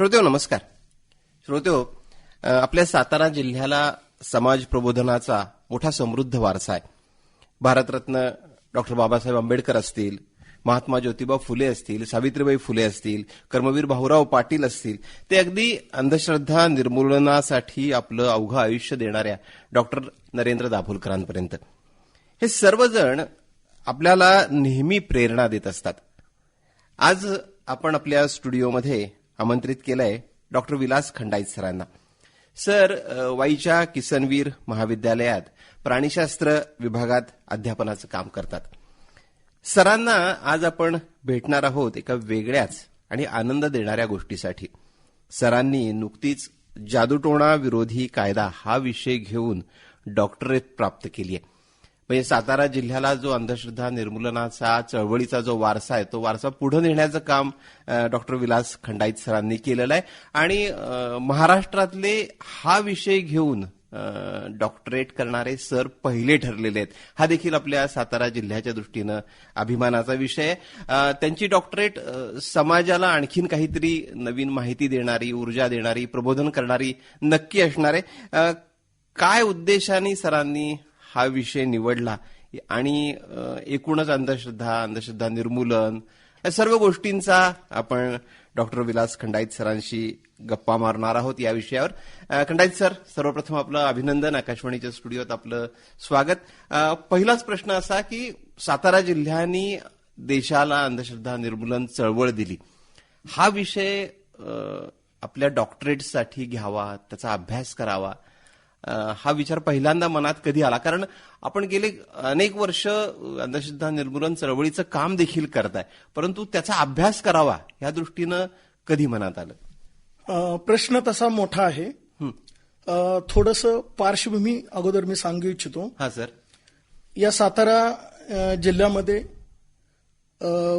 श्रोतेहो नमस्कार. श्रोतेहो, आपल्या सातारा जिल्ह्याला समाज प्रबोधनाचा मोठा समृद्ध वारसा आहे. भारतरत्न डॉक्टर बाबासाहेब आंबेडकर असतील, महात्मा ज्योतिबा फुले असतील, सावित्रीबाई फुले असतील, कर्मवीर भाऊराव पाटील असतील, ते अगदी अंधश्रद्धा निर्मूलनासाठी आपलं अवघं आयुष्य देणाऱ्या डॉक्टर नरेंद्र दाभोलकरांपर्यंत हे सर्वजण आपल्याला नेहमी प्रेरणा देत असतात. आज आपण आपल्या स्टुडिओमध्ये आमंत्रित केलंय डॉक्टर विलास खंडाईत सरांना. सर वाईच्या किसनवीर महाविद्यालयात प्राणीशास्त्र विभागात अध्यापनाचं काम करतात. सरांना आज आपण भेटणार आहोत एका वेगळ्याच आणि आनंद देणाऱ्या गोष्टीसाठी. सरांनी नुकतीच जादूटोणा विरोधी कायदा हा विषय घेऊन डॉक्टरेट प्राप्त केली आहे. म्हणजे सातारा जिल्ह्याला जो अंधश्रद्धा निर्मूलनाचा चळवळीचा जो वारसा आहे तो वारसा पुढे नेण्याचं काम डॉक्टर विलास खंडाईत सरांनी केलेलं आहे. आणि महाराष्ट्रातले हा विषय घेऊन डॉक्टरेट करणारे सर पहिले ठरलेले आहेत. हा देखील आपल्या सातारा जिल्ह्याच्या दृष्टीनं अभिमानाचा विषय आहे. त्यांची डॉक्टरेट समाजाला आणखीन काहीतरी नवीन माहिती देणारी, ऊर्जा देणारी, प्रबोधन करणारी नक्की असणार आहे. काय उद्देशाने सरांनी हा विषय निवडला आणि एकूणच अंधश्रद्धा निर्मूलन या सर्व गोष्टींचा आपण डॉक्टर विलास खंडाईत सरांशी गप्पा मारणार आहोत या विषयावर. खंडाईत सर, सर्वप्रथम आपलं अभिनंदन, आकाशवाणीच्या स्टुडिओत आपलं स्वागत. पहिलाच प्रश्न असा की सातारा जिल्ह्याने देशाला अंधश्रद्धा निर्मूलन चळवळ दिली, हा विषय आपल्या डॉक्टरेटसाठी घ्यावा, त्याचा अभ्यास करावा, हा विचार पहिल्यांदा मनात कधी आला? कारण आपण गेले अनेक वर्ष अंधश्रद्धा निर्मूलन चळवळीचं काम देखील करताय, परंतु त्याचा अभ्यास करावा या दृष्टीनं कधी मनात आलं? प्रश्न तसा मोठा आहे. थोडंसं पार्श्वभूमी अगोदर मी सांगू इच्छितो. हा सर. या सातारा जिल्ह्यामध्ये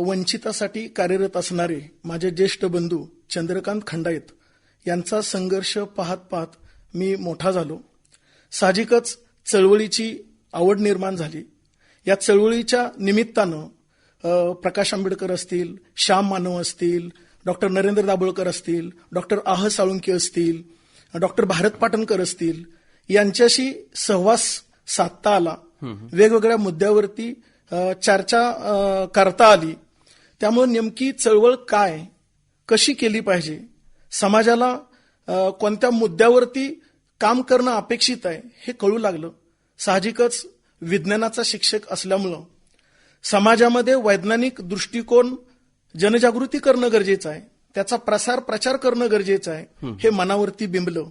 वंचितासाठी कार्यरत असणारे माझे ज्येष्ठ बंधू चंद्रकांत खंडाईत यांचा संघर्ष पाहत पाहत मी मोठा झालो. साहजिकच चळवळीची आवड निर्माण झाली. या चळवळीच्या निमित्तानं प्रकाश आंबेडकर असतील, श्याम मानव असतील, डॉक्टर नरेंद्र दाभोलकर असतील, डॉक्टर आह साळुंखे असतील, डॉक्टर भारत पाटणकर असतील, यांच्याशी सहवास साधता आला. वेगवेगळ्या मुद्द्यावरती चर्चा करता आली. त्यामुळे नेमकी चळवळ काय, कशी केली पाहिजे, समाजाला कोणत्या मुद्द्यावरती काम करणं अपेक्षित आहे हे कळू लागलं. साहजिकच विज्ञानाचा शिक्षक असल्यामुळं समाजामध्ये वैज्ञानिक दृष्टिकोन जनजागृती करणं गरजेचं आहे, त्याचा प्रचार करणं गरजेचं आहे, हे मनावरती बिंबलं.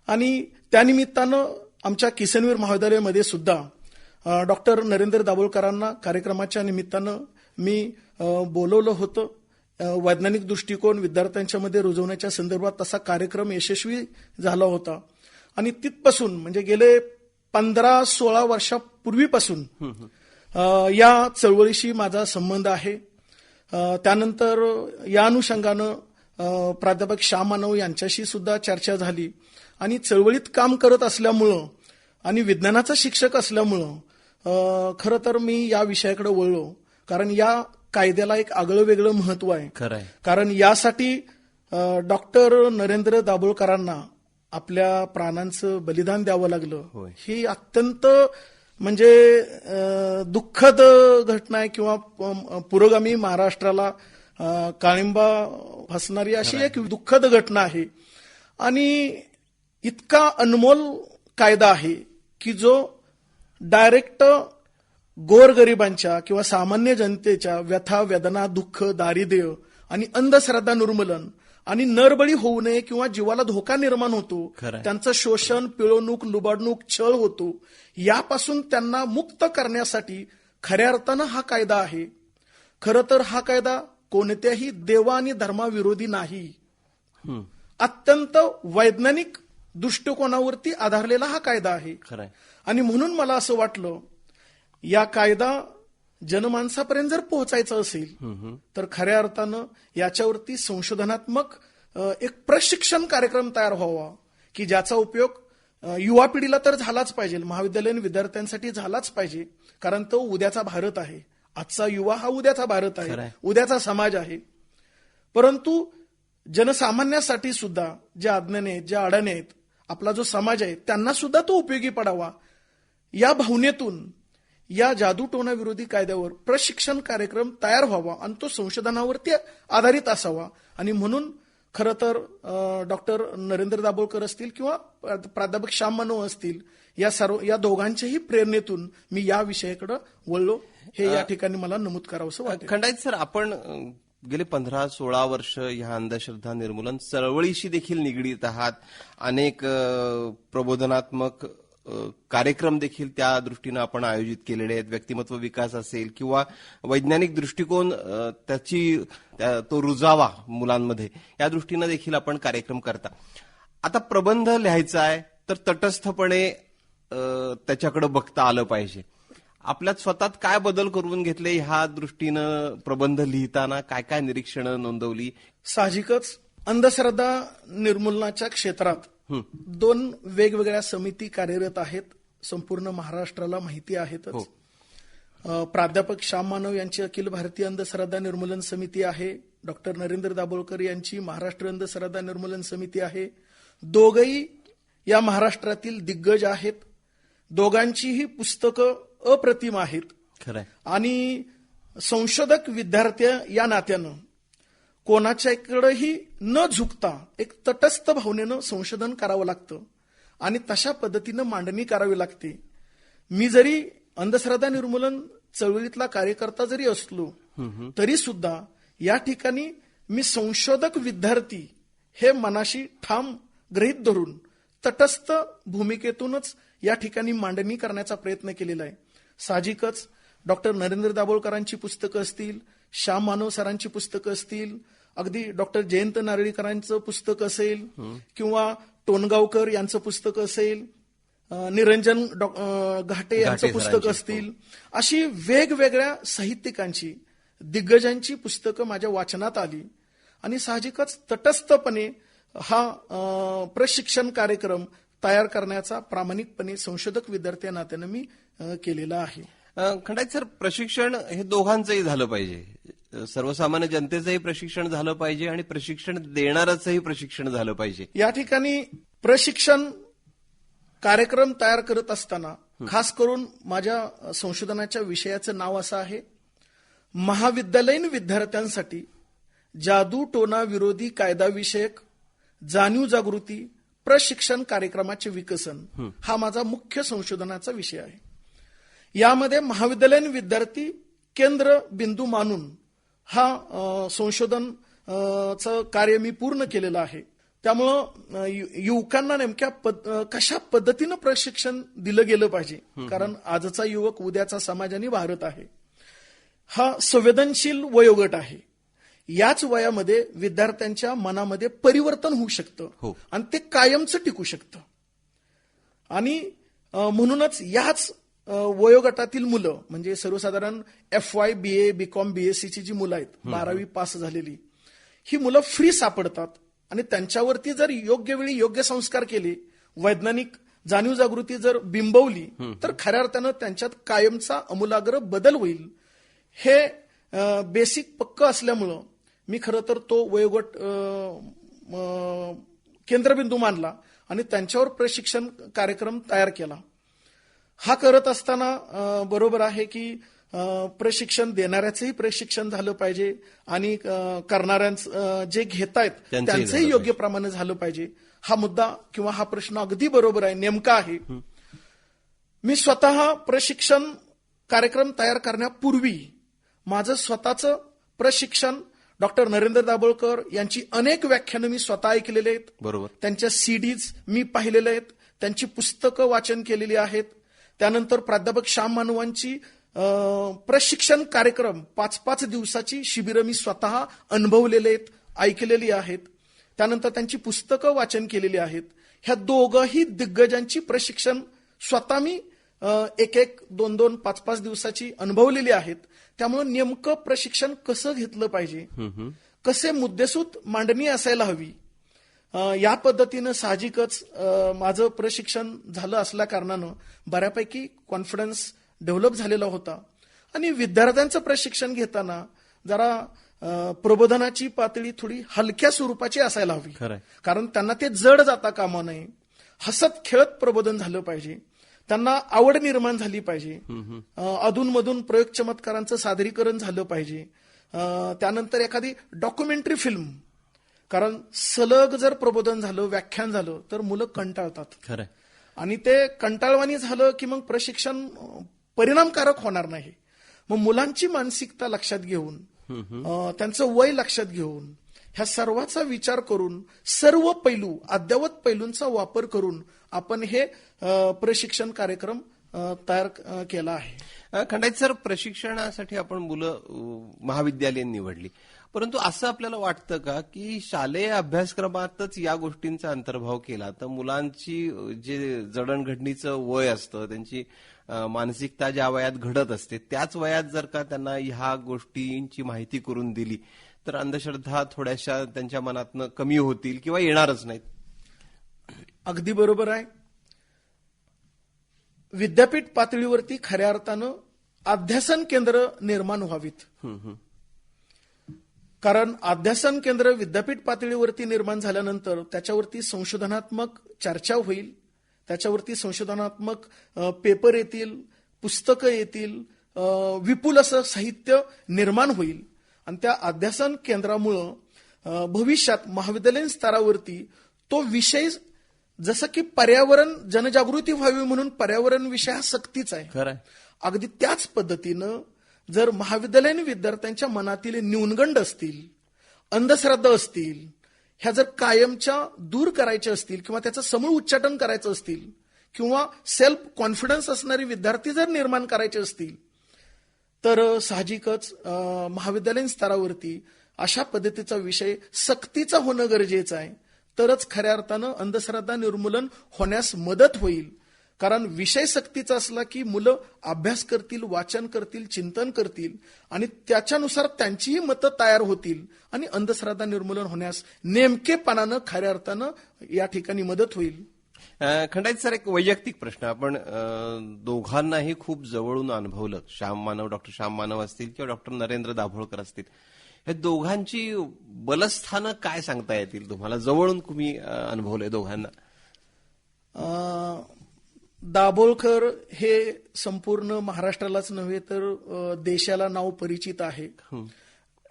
आणि त्यानिमित्तानं आमच्या किसनवीर महाविद्यालयामध्ये सुद्धा डॉक्टर नरेंद्र दाभोलकरांना कार्यक्रमाच्या निमित्तानं मी बोलवलं होतं. वैज्ञानिक दृष्टिकोन विद्यार्थ्यांच्या मध्ये रुजवण्याच्या संदर्भात तसा कार्यक्रम यशस्वी झाला होता. आणि तिथपासून म्हणजे गेले 15-16 वर्षापूर्वीपासून या चळवळीशी माझा संबंध आहे. त्यानंतर या अनुषंगानं प्राध्यापक श्याम मानव यांच्याशी सुद्धा चर्चा झाली. आणि चळवळीत काम करत असल्यामुळं आणि विज्ञानाचा शिक्षक असल्यामुळं खरं तर मी या विषयाकडे वळलो. कारण या कायद्याला एक आगळं वेगळं महत्व आहे. कारण यासाठी डॉक्टर नरेंद्र दाभोलकरांना आपल्या प्राणांचं बलिदान द्यावं लागलं. ही अत्यंत म्हणजे दुःखद घटना आहे किंवा पुरोगामी महाराष्ट्राला काळिंबा फासणारी अशी एक दुःखद घटना आहे. आणि इतका अनमोल कायदा आहे की जो डायरेक्ट गोरगरिबांच्या किंवा सामान्य जनतेच्या व्यथा, वेदना, दुःख, दारिद्र्य आणि अंधश्रद्धा निर्मूलन आणि नरबळी होऊ नये किंवा जीवाला धोका निर्माण होतो, त्यांचं शोषण, पिळवणूक, लुबाडणूक, छळ होतो, यापासून त्यांना मुक्त करण्यासाठी खऱ्या अर्थानं हा कायदा आहे. खरं तर हा कायदा कोणत्याही देवा आणि धर्माविरोधी नाही, अत्यंत वैज्ञानिक दृष्टिकोनावरती आधारलेला हा कायदा आहे. आणि म्हणून मला असं वाटलं या कायदा जनमानसापर्यंत जर पोहोचायचं असेल तर खऱ्या अर्थानं याच्यावरती संशोधनात्मक एक प्रशिक्षण कार्यक्रम तयार व्हावा की ज्याचा उपयोग युवा पिढीला तर झालाच पाहिजे, महाविद्यालयीन विद्यार्थ्यांसाठी झालाच पाहिजे. कारण तो उद्याचा भारत आहे. आजचा युवा हा उद्याचा भारत आहे, उद्याचा समाज आहे. परंतु जनसामान्यासाठी सुद्धा ज्या अज्ञानी आहेत, ज्या अडाणी आहेत, आपला जो समाज आहे त्यांना सुद्धा तो उपयोगी पडावा, या भावनेतून या जादूटोणा विरोधी कायद्यावर प्रशिक्षण कार्यक्रम तयार व्हावा आणि तो संशोधनावरती आधारित असावा. आणि म्हणून खरं तर डॉक्टर नरेंद्र दाभोळकर असतील किंवा प्राध्यापक श्याम मानव असतील, या दोघांच्याही प्रेरणेतून मी या विषयाकडे वळलो, हे या ठिकाणी मला नमूद करावंसं वाटतं. खंडायत सर, आपण गेले 15-16 वर्ष ह्या अंधश्रद्धा निर्मूलन चळवळीशी देखील निगडीत आहात. अनेक प्रबोधनात्मक कार्यक्रम देखील त्या दृष्टीनं आपण आयोजित केलेले आहेत. व्यक्तिमत्व विकास असेल किंवा वैज्ञानिक दृष्टिकोन तो रुजावा मुलांमध्ये, या दृष्टीनं देखील आपण कार्यक्रम करता. आता प्रबंध लिहायचा आहे तर तटस्थपणे त्याच्याकडे बघता आलं पाहिजे. आपल्यात स्वतःत काय बदल करून घेतले ह्या दृष्टीनं प्रबंध लिहिताना, काय काय निरीक्षणं नोंदवली? साहजिकच अंधश्रद्धा निर्मूलनाच्या क्षेत्रात 2 वेगवेगळ्या समिती कार्यरत आहेत, संपूर्ण महाराष्ट्राला माहिती आहेतच. प्राध्यापक श्याम मानव यांची अखिल भारतीय अंधश्रद्धा निर्मूलन समिती आहे, डॉक्टर नरेंद्र दाभोळकर यांची महाराष्ट्र अंधश्रद्धा निर्मूलन समिती आहे. दोघंही या महाराष्ट्रातील दिग्गज आहेत. दोघांचीही पुस्तकं अप्रतिम आहेत. खरंय. आणि संशोधक विद्यार्थी या नात्यानं कोणाच्याकडेही न झुकता एक तटस्थ भावनेनं संशोधन करावं लागतं आणि तशा पद्धतीनं मांडणी करावी लागते. मी जरी अंधश्रद्धा निर्मूलन चळवळीतला कार्यकर्ता जरी असलो तरी सुद्धा या ठिकाणी मी संशोधक विद्यार्थी हे मनाशी ठाम गृहीत धरून तटस्थ भूमिकेतूनच या ठिकाणी मांडणी करण्याचा प्रयत्न केलेला आहे. साहजिकच डॉक्टर नरेंद्र दाभोळकरांची पुस्तकं असतील, श्याम मानव सरांची पुस्तकं असतील, अगदी डॉक्टर जयंत नारळीकरांचं पुस्तक असेल किंवा टोणगावकर यांचं पुस्तक असेल, निरंजन घाटे यांचं पुस्तक असतील, अशी वेगवेगळ्या साहित्यिकांची, दिग्गजांची पुस्तकं माझ्या वाचनात आली. आणि साहजिकच तटस्थपणे हा प्रशिक्षण कार्यक्रम तयार करण्याचा प्रामाणिकपणे संशोधक विद्यार्थी नात्यानं मी केलेला आहे. खंडायत सर, प्रशिक्षण हे दोघांचंही झालं पाहिजे. सर्वसामान्य जनतेचंही प्रशिक्षण झालं पाहिजे आणि प्रशिक्षण देणारचंही प्रशिक्षण झालं पाहिजे. या ठिकाणी प्रशिक्षण कार्यक्रम तयार करत असताना खास करून माझ्या संशोधनाच्या विषयाचं नाव असं आहे, महाविद्यालयीन विद्यार्थ्यांसाठी जादूटोणा विरोधी कायदाविषयक जाणीव जागृती प्रशिक्षण कार्यक्रमाचे विकसन. हा माझा मुख्य संशोधनाचा विषय आहे. यामध्ये महाविद्यालयीन विद्यार्थी केंद्र बिंदू मानून हा संशोधनचं कार्य मी पूर्ण केलेलं आहे. त्यामुळं युवकांना नेमक्या कशा पद्धतीनं प्रशिक्षण दिलं गेलं पाहिजे, कारण आजचा युवक उद्याचा समाज आणि भारत आहे. हा संवेदनशील वयोगट आहे. याच वयामध्ये विद्यार्थ्यांच्या मनामध्ये परिवर्तन होऊ शकतं आणि ते कायमचं टिकू शकतं. आणि म्हणूनच याच वयोगटातील मुलं, म्हणजे सर्वसाधारण FY, BA, BCom, BSc ची जी मुलं आहेत, 12वी पास झालेली, ही मुलं फ्री सापडतात. आणि त्यांच्यावरती जर योग्य वेळी योग्य संस्कार केले, वैज्ञानिक जाणीव जागृती जर बिंबवली, तर खऱ्या अर्थानं त्यांच्यात कायमचा अमूलाग्र बदल होईल. हे बेसिक पक्क असल्यामुळं मी खरं तर तो वयोगट केंद्रबिंदू मानला आणि त्यांच्यावर प्रशिक्षण कार्यक्रम तयार केला. हा करत असताना बरोबर आहे की प्रशिक्षण देणाऱ्याचंही प्रशिक्षण झालं पाहिजे आणि करणाऱ्यांचं जे घेतायत त्यांचंही योग्य प्रमाणे झालं पाहिजे. हा मुद्दा किंवा हा प्रश्न अगदी बरोबर आहे, नेमका आहे. मी स्वतः प्रशिक्षण कार्यक्रम तयार करण्यापूर्वी माझं स्वतःचं प्रशिक्षण डॉक्टर नरेंद्र दाभोळकर यांची अनेक व्याख्यानं मी स्वतः ऐकलेले आहेत. बरोबर. त्यांच्या CDs मी पाहिलेले आहेत, त्यांची पुस्तकं वाचन केलेली आहेत. त्यानंतर प्राध्यापक श्याम मानवांची प्रशिक्षण कार्यक्रम 5-5 दिवसाची शिबिरं मी स्वतः अनुभवलेले आहेत, ऐकलेली आहेत. त्यानंतर त्यांची पुस्तकं वाचन केलेली आहेत. ह्या दोघंही दिग्गजांची प्रशिक्षण स्वतः मी 1-1, 2-2, 5-5 दिवसाची अनुभवलेली आहेत. त्यामुळे नेमकं प्रशिक्षण कसं घेतलं पाहिजे, कसे मुद्देसूद मांडणी असायला हवी, या पद्धतीनं साहजिकच माझं प्रशिक्षण झालं असल्या कारणानं बऱ्यापैकी कॉन्फिडन्स डेव्हलप झालेला होता. आणि विद्यार्थ्यांचं प्रशिक्षण घेताना जरा प्रबोधनाची पातळी थोडी हलक्या स्वरूपाची असायला हवी. खरंय. कारण त्यांना ते जड जाता कामा नये. हसत खेळत प्रबोधन झालं पाहिजे. त्यांना आवड निर्माण झाली पाहिजे. अधूनमधून प्रयोग चमत्कारांचं सादरीकरण झालं पाहिजे. त्यानंतर एखादी डॉक्युमेंटरी फिल्म, कारण सलग जर प्रबोधन झालं, व्याख्यान झालं तर मुलं कंटाळतात. खरंय. आणि ते कंटाळवाणी झालं की मग प्रशिक्षण परिणामकारक होणार नाही. मग मुलांची मानसिकता लक्षात घेऊन, त्यांचं वय लक्षात घेऊन, ह्या सर्वाचा विचार करून, सर्व पैलू, अद्ययावत पैलूंचा वापर करून आपण हे प्रशिक्षण कार्यक्रम तयार केला आहे. खंडायत सर, प्रशिक्षणासाठी आपण मुलं महाविद्यालयीन निवडली, परंतु असं आपल्याला वाटतं का की शालेय अभ्यासक्रमातच या गोष्टींचा अंतर्भाव केला तर मुलांची जे जडणघडणीचं वय असतं, त्यांची मानसिकता ज्या वयात घडत असते त्याच वयात जर का त्यांना ह्या गोष्टींची माहिती करून दिली तर अंधश्रद्धा थोड्याशा त्यांच्या मनातनं कमी होतील किंवा येणारच नाहीत? अगदी बरोबर आहे. विद्यापीठ पातळीवरती खऱ्या अर्थानं अध्यासन केंद्र निर्माण व्हावीत. कारण अध्यासन केंद्र विद्यापीठ पातळीवरती निर्माण झाल्यानंतर त्याच्यावरती संशोधनात्मक चर्चा होईल, त्याच्यावरती संशोधनात्मक पेपर येतील, पुस्तकं येतील, विपुल असं साहित्य निर्माण होईल. आणि त्या अध्यासन केंद्रामुळं भविष्यात महाविद्यालयीन स्तरावरती तो विषय, जसं की पर्यावरण जनजागृती व्हावी म्हणून पर्यावरण विषय हा सक्तीचा आहे. खरंय. अगदी त्याच पद्धतीनं जर महाविद्यालयीन विद्यार्थ्यांच्या मनातील न्यूनगंड असतील, अंधश्रद्धा असतील, ह्या जर कायमच्या दूर करायच्या असतील किंवा त्याचं समूळ उच्चाटन करायचं असतील किंवा सेल्फ कॉन्फिडन्स असणारे विद्यार्थी जर निर्माण करायचे असतील तर साहजिकच महाविद्यालयीन स्तरावरती अशा पद्धतीचा विषय सक्तीचा होणं गरजेचं आहे. तरच खऱ्या अर्थानं अंधश्रद्धा निर्मूलन होण्यास मदत होईल. कारण विषय सक्तीचा असला की मुलं अभ्यास करतील, वाचन करतील, चिंतन करतील आणि त्याच्यानुसार त्यांचीही मतं तयार होतील आणि अंधश्रद्धा निर्मूलन होण्यास नेमकेपणानं खऱ्या अर्थानं या ठिकाणी मदत होईल. खंडायत सर, एक वैयक्तिक प्रश्न. आपण दोघांनाही खूप जवळून अनुभवलं, डॉक्टर श्याम मानव असतील किंवा डॉक्टर नरेंद्र दाभोळकर असतील. हे दोघांची बलस्थानं काय सांगता येतील तुम्हाला? जवळून तुम्ही अनुभवलंय दोघांना. दाभोळकर हे संपूर्ण महाराष्ट्रालाच नव्हे तर देशाला नाव परिचित आहे.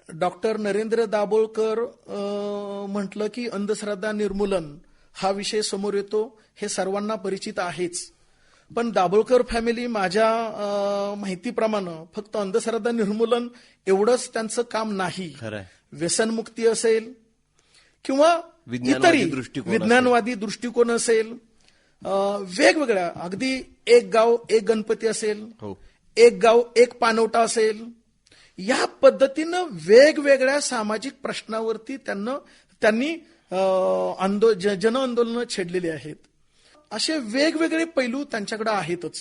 डॉक्टर नरेंद्र दाभोळकर म्हटलं की अंधश्रद्धा निर्मूलन हा विषय समोर येतो, हे सर्वांना परिचित आहेच. पण दाभोळकर फॅमिली माझ्या माहितीप्रमाणे फक्त अंधश्रद्धा निर्मूलन एवढंच त्यांचं काम नाही. व्यसनमुक्ती असेल किंवा इतरही विज्ञानवादी दृष्टिकोन असेल, वेगवेगळ्या, अगदी एक गाव एक गणपती असेल, एक गाव एक पानवटा असेल, या पद्धतीनं वेगवेगळ्या सामाजिक प्रश्नावरती त्यांनी जन आंदोलनं छेडलेली आहेत. असे वेगवेगळे पैलू त्यांच्याकडे आहेतच.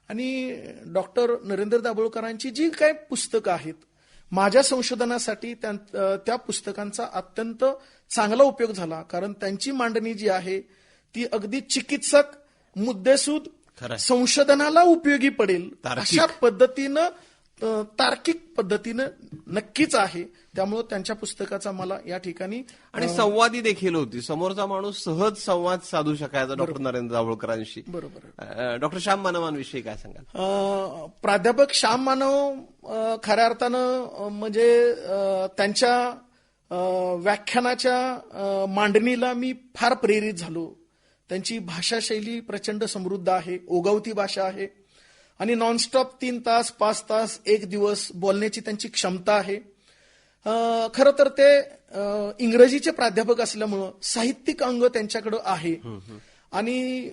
आणि डॉक्टर नरेंद्र दाभोळकरांची जी काय पुस्तकं आहेत, माझ्या संशोधनासाठी त्या पुस्तकांचा अत्यंत चांगला उपयोग झाला. कारण त्यांची मांडणी जी आहे ती अगदी चिकित्सक मुद्देसूद संशोधनाला उपयोगी पडेल अशा पद्धतीनं, तार्किक पद्धतीनं नक्कीच आहे. त्यामुळे त्यांच्या पुस्तकाचा मला या ठिकाणी आणि संवादी देखील होती. समोरचा माणूस सहज संवाद साधू शकायचा डॉक्टर नरेंद्र दाभोळकरांशी. बरोबर. डॉक्टर श्याम मानवांविषयी काय सांगाल? प्राध्यापक श्याम मानव खऱ्या अर्थानं म्हणजे त्यांच्या व्याख्यानाच्या मांडणीला मी फार प्रेरित झालो. त्यांची भाषाशैली प्रचंड समृद्ध आहे, ओघवती भाषा आहे आणि नॉनस्टॉप 3 तास 5 तास 1 दिवस बोलण्याची त्यांची क्षमता आहे. खरं तर ते इंग्रजीचे प्राध्यापक असल्यामुळं साहित्यिक अंग त्यांच्याकडे आहे. आणि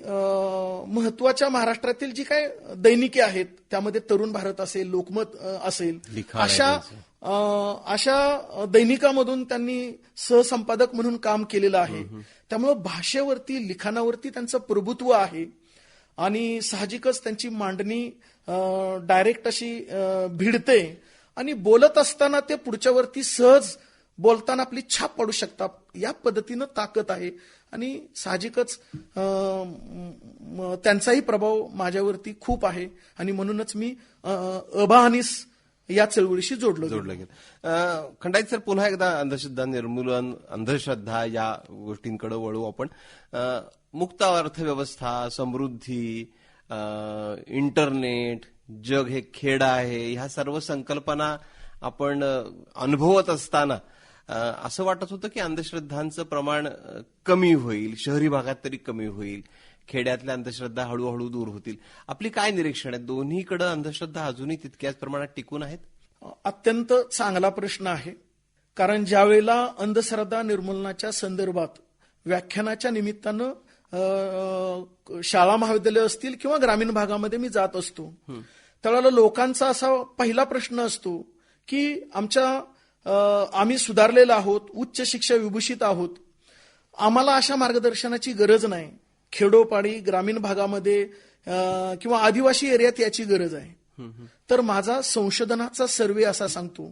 महत्वाच्या महाराष्ट्रातील जी काय दैनिके आहेत त्यामध्ये तरुण भारत असेल, लोकमत असेल, अशा दैनिकामधून त्यांनी सहसंपादक म्हणून काम केलेलं आहे. त्यामुळं भाषेवरती, लिखाणावरती त्यांचं प्रभुत्व आहे. आणि साहजिकच त्यांची मांडणी डायरेक्ट अशी भिडते आणि बोलत असताना ते पुढच्यावरती सहज बोलताना आपली छाप पाडू शकतात. या पद्धतीनं ताकद आहे आणि साहजिकच त्यांचाही प्रभाव माझ्यावरती खूप आहे. आणि म्हणूनच मी अबाहनीस या चळवळीशी जोडलं गेलं. खंडाईत सर, पुन्हा एकदा अंधश्रद्धा निर्मूलन, अंधश्रद्धा या गोष्टींकडे वळू आपण. मुक्त अर्थव्यवस्था, समृद्धी, इंटरनेट, जग हे खेड आहे, ह्या सर्व संकल्पना आपण अनुभवत असताना असं वाटत होतं की अंधश्रद्धांचं प्रमाण कमी होईल, शहरी भागात तरी कमी होईल, खेड्यातल्या अंधश्रद्धा हळूहळू दूर होतील. आपली काय निरीक्षण आहे? दोन्हीकडे अंधश्रद्धा अजूनही तितक्याच प्रमाणात टिकून आहेत? अत्यंत चांगला प्रश्न आहे. कारण ज्यावेळेला अंधश्रद्धा निर्मूलनाच्या संदर्भात व्याख्यानाच्या निमित्तानं शाळा महाविद्यालय असतील किंवा ग्रामीण भागामध्ये मी जात असतो, त्यावेळेला लोकांचा असा पहिला प्रश्न असतो की आम्ही सुधारलेलो आहोत, उच्च शिक्षा विभूषित आहोत, आम्हाला अशा मार्गदर्शनाची गरज नाही. खेडोपाडी ग्रामीण भागामध्ये किंवा आदिवासी एरियात याची गरज आहे. तर माझा संशोधनाचा सर्वे असा सांगतो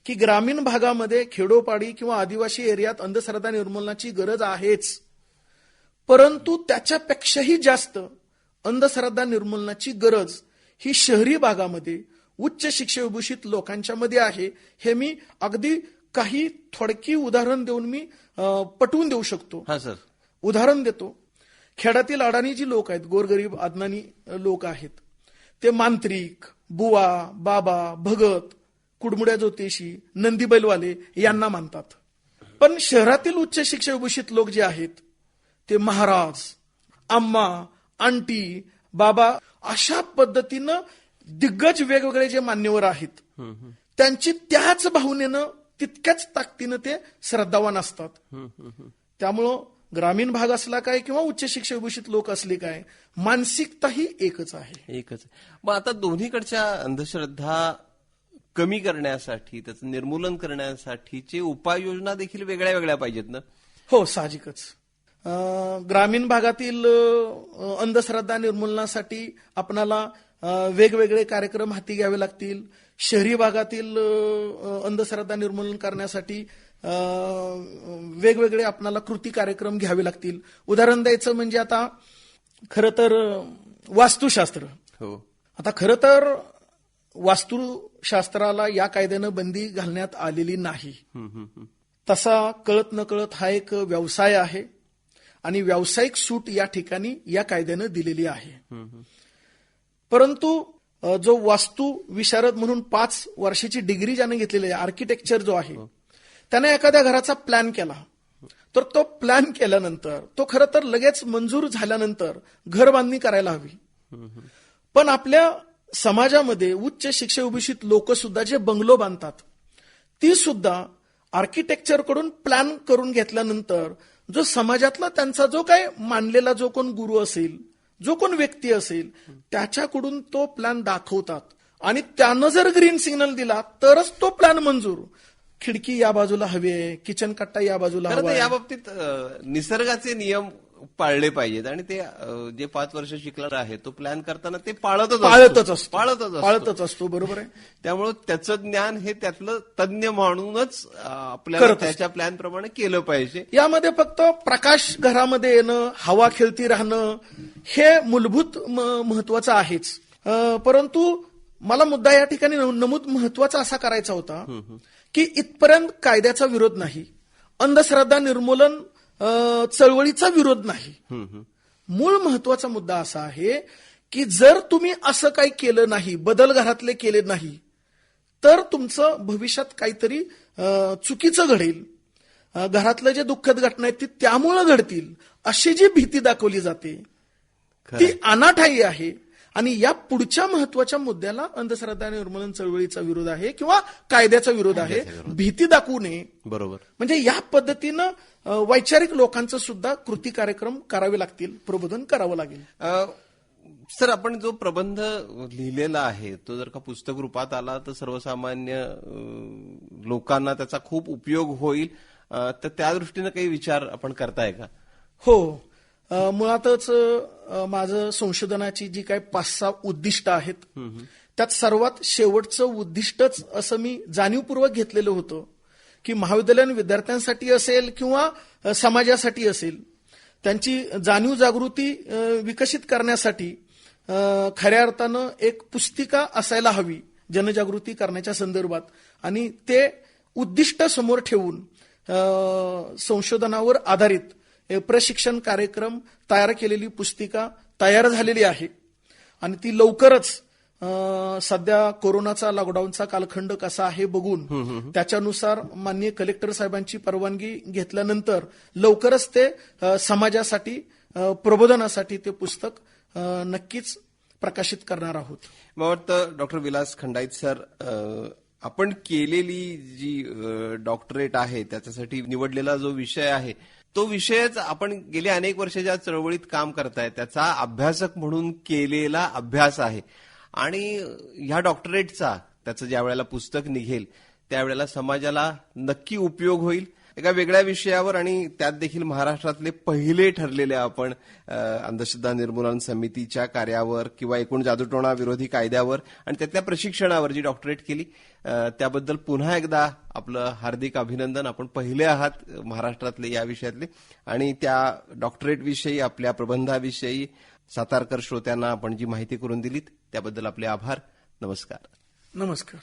की ग्रामीण भागामध्ये, खेडोपाडी किंवा आदिवासी एरियात अंधश्रद्धा निर्मूलनाची गरज आहेच, परंतु त्याच्यापेक्षाही जास्त अंधश्रद्धा निर्मूलनाची गरज ही शहरी भागामध्ये उच्च शिक्षा विभूषित लोकांच्या मध्ये आहे. हे मी अगदी काही थोडकी उदाहरण देऊन मी पटवून देऊ शकतो. हा सर, उदाहरण देतो. खेड्यातील अडाणी जी लोक आहेत, गोरगरीब अदनानी लोक आहेत, ते मांत्रिक, बुवा, बाबा, भगत, कुडमुड्या ज्योतिषी, नंदी बैलवाले यांना मानतात. पण शहरातील उच्च शिक्षा विभूषित लोक जे आहेत ते महाराज, अम्मा, आंटी, बाबा अशा पद्धतीनं दिग्गज वेगवेगळे जे मान्यवर आहेत त्यांची त्याच भावनेनं, तितक्याच ताकदीनं ते श्रद्धावान असतात. त्यामुळं ग्रामीण भाग असला काय किंवा उच्च शिक्षा विभूषित लोक असले काय, मानसिकता ही एकच आहे. एकच. मग आता दोन्हीकडच्या अंधश्रद्धा कमी करण्यासाठी, त्याचं निर्मूलन करण्यासाठीचे उपाययोजना देखील वेगळ्या वेगळ्या पाहिजेत ना? हो, साहजिकच. ग्रामीण भागातील अंधश्रद्धा निर्मूलनासाठी आपणाला वेगवेगळे कार्यक्रम हाती घ्यावे लागतील. शहरी भागातील अंधश्रद्धा निर्मूलन करण्यासाठी वेगवेगळे आपणाला कृती कार्यक्रम घ्यावे लागतील. उदाहरण द्यायचं म्हणजे आता खरं तर वास्तुशास्त्र. हो. आता खरं तर वास्तुशास्त्राला या कायद्यानं बंदी घालण्यात आलेली नाही. तसा कळत नकळत हा एक व्यवसाय आहे आणि व्यावसायिक सूट या ठिकाणी या कायद्यानं दिलेली आहे. परंतु जो वास्तू विशारद म्हणून 5 वर्षाची डिग्री ज्याने घेतलेली आहे, आर्किटेक्चर जो आहे, त्याने एखाद्या घराचा प्लॅन केला, तर तो प्लॅन केल्यानंतर तो खरं तर लगेच मंजूर झाल्यानंतर घर बांधणी करायला हवी. पण आपल्या समाजामध्ये उच्च शिक्षा विभूषित लोक सुद्धा जे बंगलो बांधतात, ती सुद्धा आर्किटेक्चरकडून प्लॅन करून घेतल्यानंतर जो समाजातला त्यांचा जो काय मानलेला जो कोण गुरु असेल, जो कोण व्यक्ती असेल, त्याच्याकडून तो प्लॅन दाखवतात आणि त्यानं जर ग्रीन सिग्नल दिला तरच तो प्लॅन मंजूर. खिडकी या बाजूला हवी आहे, किचन कट्टा या बाजूला हवा आहे. या बाबतीत निसर्गाचे नियम पाळले पाहिजेत आणि ते जे 5 वर्ष शिकणार आहे तो प्लॅन करताना ते पाळतच असतो. बरोबर आहे. त्यामुळे त्याचं ज्ञान हे त्यातलं तज्ञ म्हणूनच आपल्याला त्याच्या प्लॅन प्रमाणे केलं पाहिजे. यामध्ये फक्त प्रकाश घरामध्ये येणं, हवा खेळती राहणं हे मूलभूत महत्वाचं आहेच. परंतु मला मुद्दा या ठिकाणी नमूद महत्वाचा असा करायचा होता की इथपर्यंत कायद्याचा विरोध नाही, अंधश्रद्धा निर्मूलन चळवळीचा विरोध नाही. मूळ महत्वाचा मुद्दा असा आहे की जर तुम्ही असं काही केलं नाही, बदल घरातले केले नाही, तर तुमचं भविष्यात काहीतरी चुकीचं घडेल, घरातलं जे दुःखद घटना आहेत ती त्यामुळं घडतील, अशी जी भीती दाखवली जाते ती अनाठायी आहे. आणि या पुढच्या महत्वाच्या मुद्द्याला अंधश्रद्धा निर्मूलन चळवळीचा विरोध आहे किंवा कायद्याचा विरोध आहे. भीती दाखवू नये. बरोबर. म्हणजे या पद्धतीनं वैचारिक लोकांचं सुद्धा कृती कार्यक्रम करावे लागतील, प्रबोधन करावं लागेल. सर, आपण जो प्रबंध लिहिलेला आहे तो जर का पुस्तक रूपात आला तर सर्वसामान्य लोकांना त्याचा खूप उपयोग होईल, तर त्या दृष्टीनं काही विचार आपण करताय का? हो. मुळातच माझं संशोधनाची जी काही 5-6 उद्दिष्ट आहेत त्यात सर्वात शेवटचं उद्दिष्टच असं मी जाणीवपूर्वक घेतलेलं होतं की महाविद्यालयीन विद्यार्थ्यांसाठी असेल किंवा समाजासाठी असेल, त्यांची जाणीव जागृती विकसित करण्यासाठी खऱ्या अर्थानं एक पुस्तिका असायला हवी जनजागृती करण्याच्या संदर्भात आणि ते उद्दिष्ट समोर ठेवून संशोधनावर आधारित प्रशिक्षण कार्यक्रम तयार केलेली पुस्तिका तयार झालेली आहे आणि ती लवकरच सध्या कोरोनाचा लॉकडाऊनचा कालखंड कसा आहे बघून त्याच्यानुसार माननीय कलेक्टर साहेबांची परवानगी घेतल्यानंतर लवकरच ते समाजासाठी प्रबोधनासाठी ते पुस्तक नक्कीच प्रकाशित करणार आहोत. मला वाटतं डॉक्टर विलास खंडाईत सर, आपण केलेली जी डॉक्टरेट आहे त्याच्यासाठी निवडलेला जो विषय आहे तो विषयच आपण गेल्या अनेक वर्ष ज्या चळवळीत काम करताय त्याचा अभ्यासक म्हणून केलेला अभ्यास आहे आणि ह्या डॉक्टरेटचा त्याचं ज्या वेळेला पुस्तक निघेल त्यावेळेला समाजाला नक्की उपयोग होईल एका वेगळ्या विषयावर आणि त्यात देखील महाराष्ट्रातले पहिले ठरलेले आपण अंधश्रद्धा निर्मूलन समितीच्या कार्यावर किंवा एकूण जादूटोणा विरोधी कायद्यावर आणि त्यातल्या प्रशिक्षणावर जी डॉक्टरेट केली त्याबद्दल पुन्हा एकदा आपलं हार्दिक अभिनंदन. आपण पहिले आहात महाराष्ट्रातले या विषयातले आणि त्या डॉक्टरेट विषयी आपल्या प्रबंधाविषयी सातारकर श्रोत्यांना आपण जी माहिती करून दिलीत त्याबद्दल आपले आभार. नमस्कार. नमस्कार.